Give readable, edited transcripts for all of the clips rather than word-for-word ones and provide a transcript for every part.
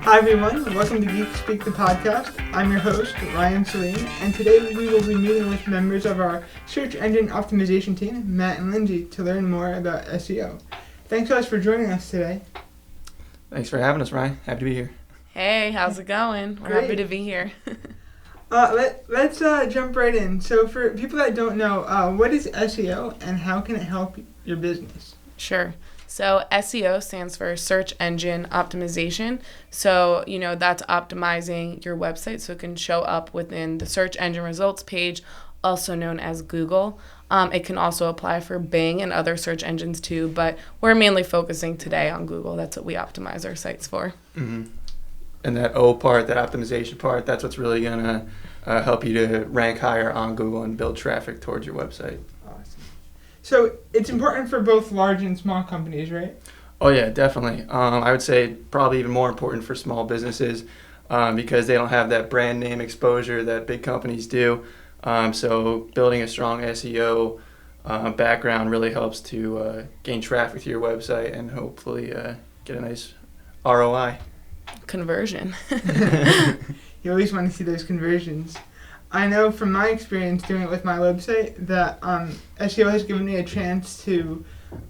Hi everyone, welcome to Geek Speak, the podcast. I'm your host, Ryan Sahlin, and today we will be meeting with members of our search engine optimization team, Matt and Lyndsay, to learn more about SEO. Thanks guys for joining us today. Thanks for having us, Ryan. Happy to be here. Hey, how's it going? We're Great. happy to be here. Let's jump right in. So for people that don't know, what is SEO and how can it help your business? Sure. So SEO stands for search engine optimization. So, that's optimizing your website so it can show up within the search engine results page, also known as Google. It can also apply for Bing and other search engines too, but we're mainly focusing today on Google. That's what we optimize our sites for. Mm-hmm. And that O part, that optimization part, that's what's really going to help you to rank higher on Google and build traffic towards your website. So it's important for both large and small companies, right? Oh yeah, definitely. I would say probably even more important for small businesses because they don't have that brand name exposure that big companies do. So building a strong SEO background really helps to gain traffic to your website and hopefully get a nice ROI. Conversion. You always want to see those conversions. I know from my experience doing it with my website that SEO has given me a chance to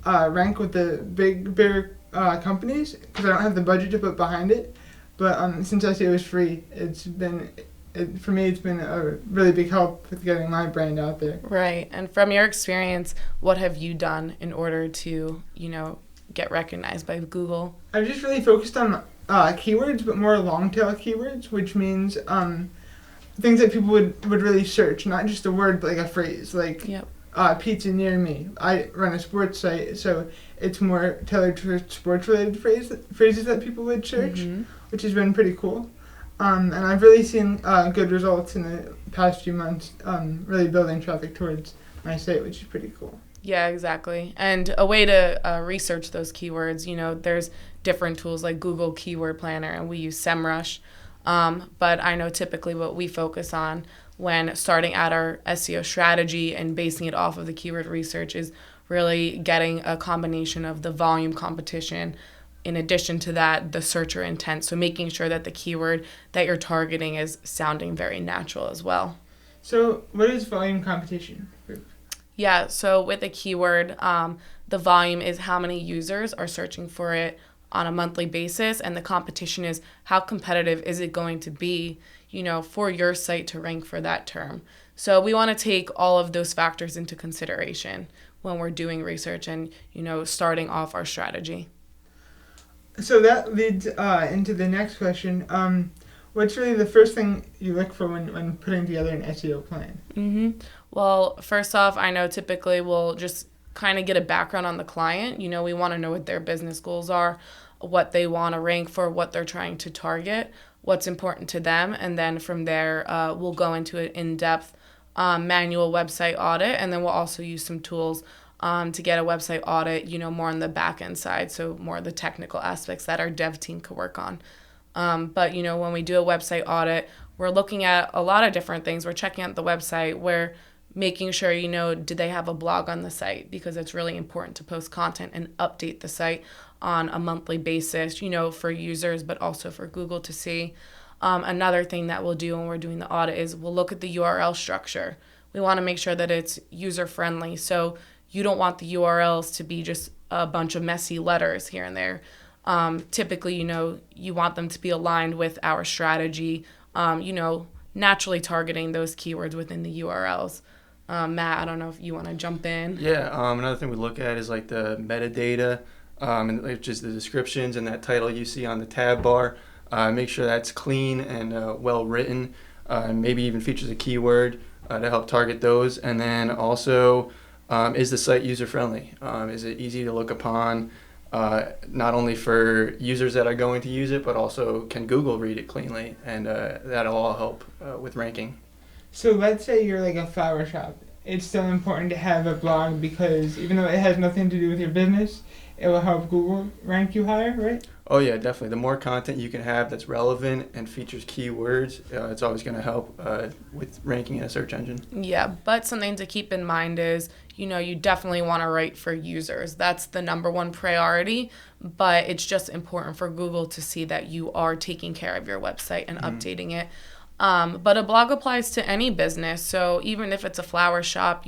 rank with the bigger companies because I don't have the budget to put behind it. But since SEO is free, for me it's been a really big help with getting my brand out there. Right. And from your experience, what have you done in order to, get recognized by Google? I've just really focused on keywords, but more long tail keywords, which means things that people would really search, not just a word, but like a phrase, like pizza near me. I run a sports site, so it's more tailored to sports-related phrases that people would search, which has been pretty cool. And I've really seen good results in the past few months, really building traffic towards my site, which is pretty cool. Yeah, exactly. And a way to research those keywords, there's different tools like Google Keyword Planner, and we use SEMrush. But I know typically what we focus on when starting out our SEO strategy and basing it off of the keyword research is really getting a combination of the volume competition. In addition to that, the searcher intent. So making sure that the keyword that you're targeting is sounding very natural as well. So what is volume competition? Yeah, so with a keyword, the volume is how many users are searching for it on a monthly basis, and the competition is how competitive is it going to be, for your site to rank for that term. So we want to take all of those factors into consideration when we're doing research and, starting off our strategy. So that leads into the next question. What's really the first thing you look for when putting together an SEO plan? Well, first off, I know typically we'll just kind of get a background on the client. We want to know what their business goals are, what they want to rank for, what they're trying to target, what's important to them. And then from there, we'll go into an in-depth manual website audit. And then we'll also use some tools to get a website audit, more on the back end side. So more of the technical aspects that our dev team could work on. But, when we do a website audit, we're looking at a lot of different things. We're checking out the website. We're making sure, do they have a blog on the site? Because it's really important to post content and update the site on a monthly basis, for users, but also for Google to see. Another thing that we'll do when we're doing the audit is we'll look at the URL structure. We want to make sure that it's user-friendly. So you don't want the URLs to be just a bunch of messy letters here and there. Typically, you want them to be aligned with our strategy, naturally targeting those keywords within the URLs. Matt, I don't know if you want to jump in. Yeah, another thing we look at is like the metadata, and which is the descriptions and that title you see on the tab bar. Make sure that's clean and well written, and maybe even features a keyword to help target those. And then also, is the site user friendly? Is it easy to look upon? Not only for users that are going to use it, but also can Google read it cleanly, and that'll all help with ranking. So let's say you're like a flower shop. It's still important to have a blog because even though it has nothing to do with your business, it will help Google rank you higher, right? Oh yeah, definitely. The more content you can have that's relevant and features keywords, it's always going to help with ranking in a search engine. Yeah, but something to keep in mind is, you definitely want to write for users. That's the number one priority, but it's just important for Google to see that you are taking care of your website and updating it. But a blog applies to any business. So even if it's a flower shop,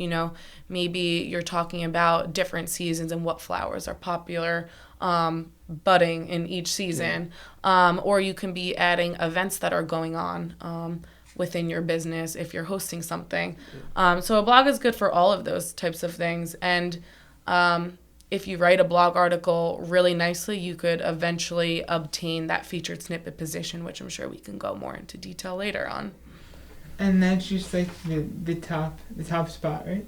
maybe you're talking about different seasons and what flowers are popular, budding in each season. Or you can be adding events that are going on within your business if you're hosting something. So a blog is good for all of those types of things. And if you write a blog article really nicely, you could eventually obtain that featured snippet position, which I'm sure we can go more into detail later on. And that's just like the top spot, right?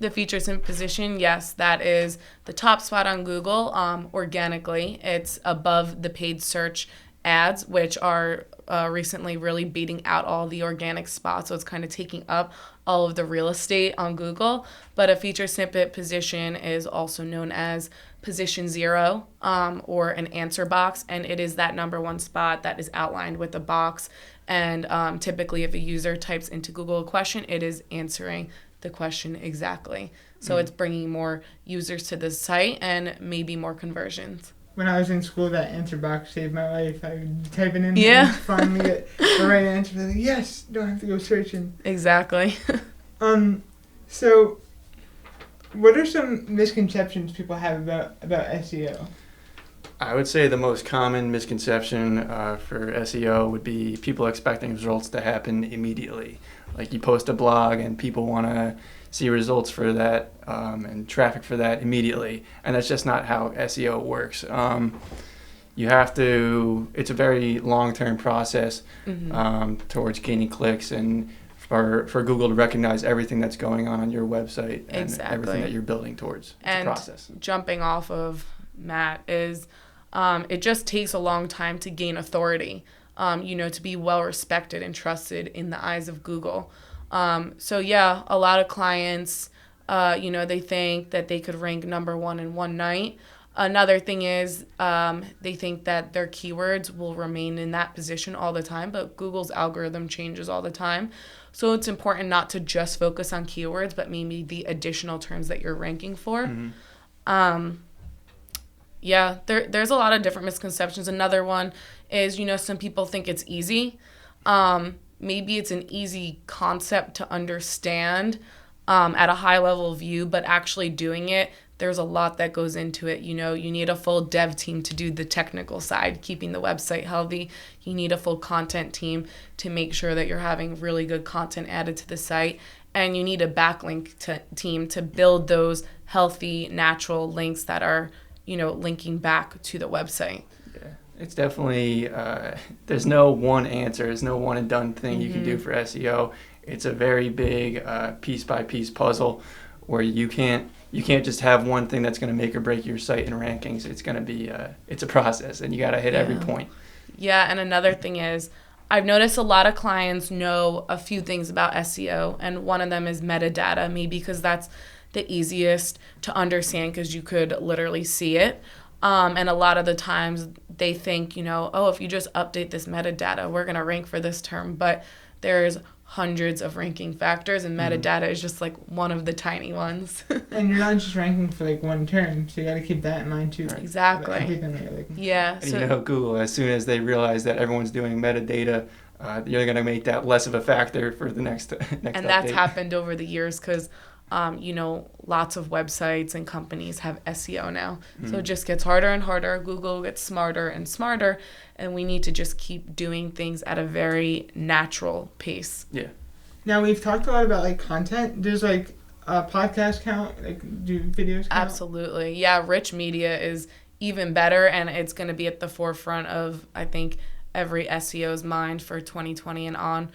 The featured snippet position, yes, that is the top spot on Google organically. It's above the paid search ads, which are recently really beating out all the organic spots. So it's kind of taking up all of the real estate on Google. But a featured snippet position is also known as position 0 or an answer box. And it is that number one spot that is outlined with a box. And typically if a user types into Google a question, it is answering the question exactly. So it's bringing more users to the site and maybe more conversions. When I was in school, that answer box saved my life. I would type it in and finally get the right answer. Like, yes, don't have to go searching. Exactly. So what are some misconceptions people have about SEO? I would say the most common misconception for SEO would be people expecting results to happen immediately. Like you post a blog and people want to see results for that and traffic for that immediately. And that's just not how SEO works. You have to, it's a very long-term process towards gaining clicks and for Google to recognize everything that's going on your website and everything that you're building towards. It's a process. Jumping off of Matt is it just takes a long time to gain authority, to be well respected and trusted in the eyes of Google. So yeah, a lot of clients, they think that they could rank number one in one night. Another thing is they think that their keywords will remain in that position all the time, but Google's algorithm changes all the time. So it's important not to just focus on keywords, but maybe the additional terms that you're ranking for. Yeah, there's a lot of different misconceptions. Another one is, some people think it's easy. Maybe it's an easy concept to understand at a high level view, but actually doing it, there's a lot that goes into it. You need a full dev team to do the technical side, keeping the website healthy. You need a full content team to make sure that you're having really good content added to the site. And you need a backlink team to build those healthy, natural links that are, linking back to the website. Yeah, it's definitely, there's no one answer. There's no one and done thing you can do for SEO. It's a very big piece by piece puzzle where you can't just have one thing that's going to make or break your site in rankings. It's going to be, it's a process and you got to hit every point. Yeah, and another thing is, I've noticed a lot of clients know a few things about SEO, and one of them is metadata, maybe because that's the easiest to understand because you could literally see it. And a lot of the times they think, if you just update this metadata, we're going to rank for this term. But there's hundreds of ranking factors, and metadata is just like one of the tiny ones. And you're not just ranking for like one term, so you got to keep that in mind too. Right. Exactly. Yeah. And Google, as soon as they realize that everyone's doing metadata, you're going to make that less of a factor for the next and update. That's happened over the years because lots of websites and companies have SEO now. So it just gets harder and harder. Google gets smarter and smarter, and we need to just keep doing things at a very natural pace. Yeah. Now, we've talked a lot about like content. Does like a podcast count? Like, do videos count? Absolutely. Yeah, rich media is even better, and it's going to be at the forefront of, I think, every SEO's mind for 2020 and on.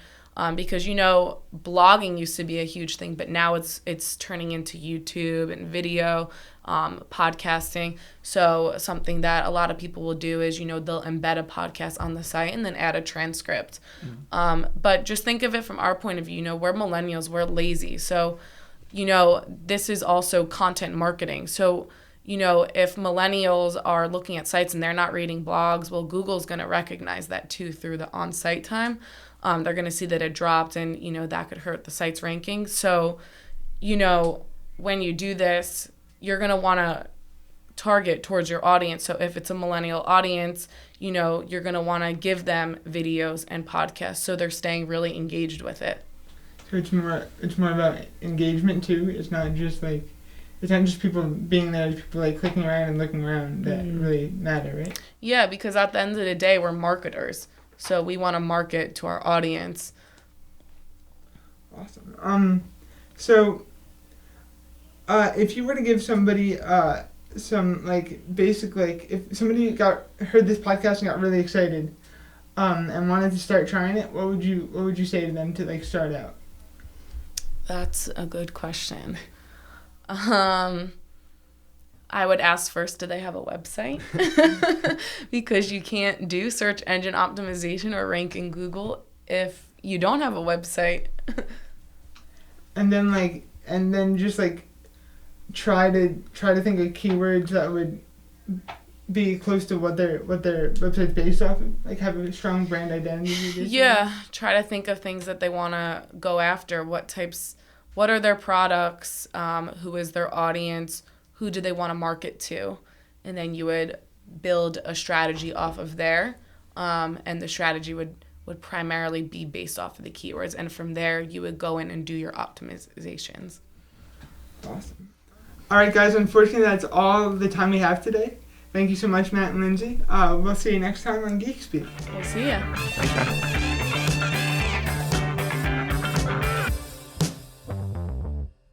Because blogging used to be a huge thing, but now it's turning into YouTube and video, podcasting. So something that a lot of people will do is they'll embed a podcast on the site and then add a transcript. But just think of it from our point of view. We're millennials, we're lazy. So this is also content marketing. So if millennials are looking at sites and they're not reading blogs, well, Google's going to recognize that too through the on-site time. They're going to see that it dropped, and, that could hurt the site's ranking. So, when you do this, you're going to want to target towards your audience. So if it's a millennial audience, you're going to want to give them videos and podcasts so they're staying really engaged with it. So it's more about engagement too. It's not just people being there, it's people clicking around and looking around that really matter, right? Yeah, because at the end of the day, we're marketers. So we want to market to our audience. Awesome. So if you were to give somebody some basic, if somebody heard this podcast and got really excited and wanted to start trying it, what would you say to them to start out? That's a good question. I would ask first, do they have a website? Because you can't do search engine optimization or rank in Google if you don't have a website. And then just try to think of keywords that would be close to what their website's based off of, have a strong brand identity. Yeah, try to think of things that they want to go after. What are their products? Who is their audience? Who do they want to market to? And then you would build a strategy off of there, and the strategy would primarily be based off of the keywords. And from there, you would go in and do your optimizations. Awesome. All right, guys, unfortunately, that's all the time we have today. Thank you so much, Matt and Lyndsay. We'll see you next time on Geek Speak. We'll see ya. Thanks, Matt.